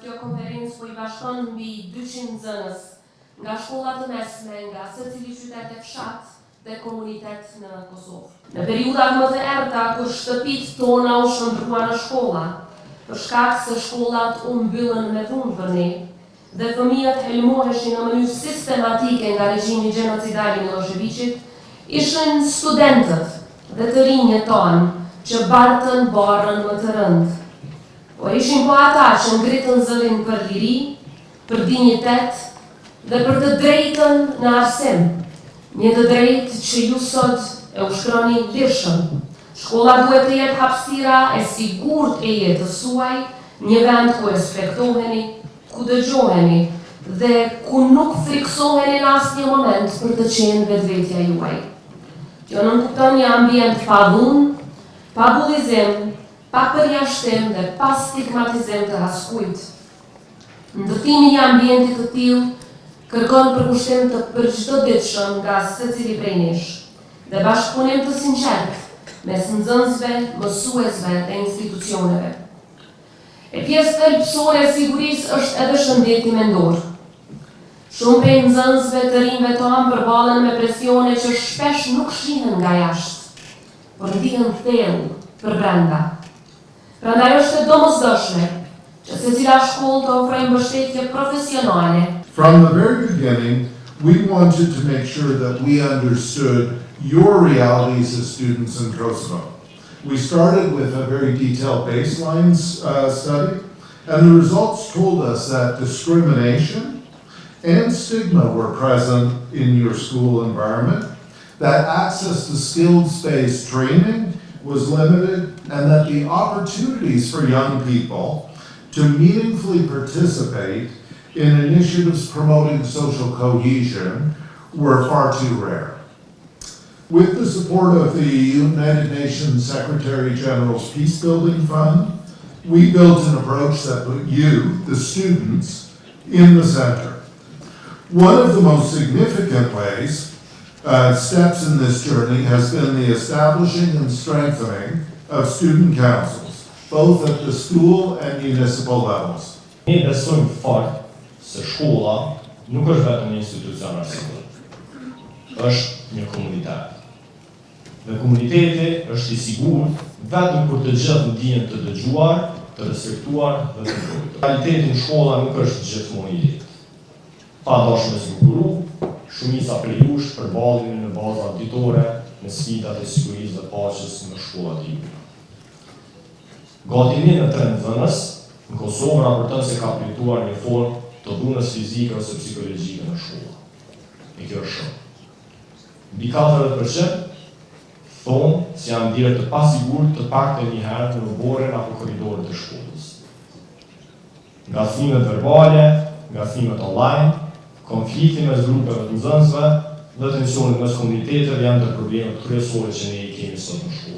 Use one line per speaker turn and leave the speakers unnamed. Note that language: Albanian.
Kjo konferencë po I bashkon mbi 200 nxënës nga shkollat të mesme, nga secili qytet e fshat dhe komunitet në Kosovë. Në periudat më të errta kur shtëpitë tona u shndruan në shkolla, për shkak se shkollat u mbyllën me dhunë për ne, dhe fëmijët helmoheshin në mënyrë sistematike nga regjimi gjenocidal I Miloševićit, ishin studentët dhe të rinjët tonë që bartën barrën më të rëndë. Por ishin po ata që ngritën zërin për liri, për dinjitet dhe për të drejtën në arsim, një të drejtë që ju sot e ushtroni lirshëm. Shkolla duhet të jetë hapësira e sigurt e jetës suaj, një vend ku respektoheni, ku dëgjoheni dhe ku nuk friksoheni në asnjë moment për të qenë vetvetja juaj. Kjo nënkupton një ambient pa dhunë, pa bullizim, pa përjashtim dhe pa stigmatizim të askujt. Ndërtimi I ambientit të tillë kërkon përkushtim të përçdoditshëm nga secili prej nesh dhe bashkëpunim të sinqert mes nxënësve, mësuesve dhe institucioneve. E pjesë thelbësore e sigurisë është edhe shëndeti mendor. Shumë prej nxënësve të rinjve tonë përballen me presione që shpesh nuk shihen nga jashtë, por ndihen thellë për brenda. Prandaj është e domosdoshme që secila shkollë të ofrojë mbështetje profesionale.
From the very beginning, we wanted to make sure that we understood your realities as students in Kosovo. We started with a very detailed baseline study, and the results told us that discrimination and stigma were present in your school environment, that access to skills-based training was limited, and that the opportunities for young people to meaningfully participate in initiatives promoting social cohesion were far too rare. With the support of the United Nations Secretary General's Peace Building Fund, we built an approach that put you, the students, in the center. One of the most significant steps in this journey has been the establishing and strengthening of student councils, both at the school and municipal levels.
Ne besojmë fort se shkolla nuk është vetëm një institucion arsimor, është një komunitet. Dhe komuniteti është I sigurt vetëm kur të gjithë ndihen të dëgjuar, të respektuar dhe të mbrojtur. Realiteti në shkolla nuk është gjithmonë I lehtë. Pa dashur me zgjuguru, shumica prej jush përballeni në baza auditore me sfidat e sigurisë dhe paqes në shkollat e juaja. Gati 1 në 3 nxënës në Kosovë raporton se ka përjetuar një formë të dhunës fizike ose psikologjike në shkolla. E kjo është shumë. Mbi 40% thonë se janë ndjerë të pasigurt të paktën një herë në rroborën apo korridorët e shkollës. Ngacmimet verbale, ngacmimet online, konflikti mes grupeve të nxënësve dhe tensionet mes komuniteteve janë të problemet kryesore që ne I kemi sot në shkollë.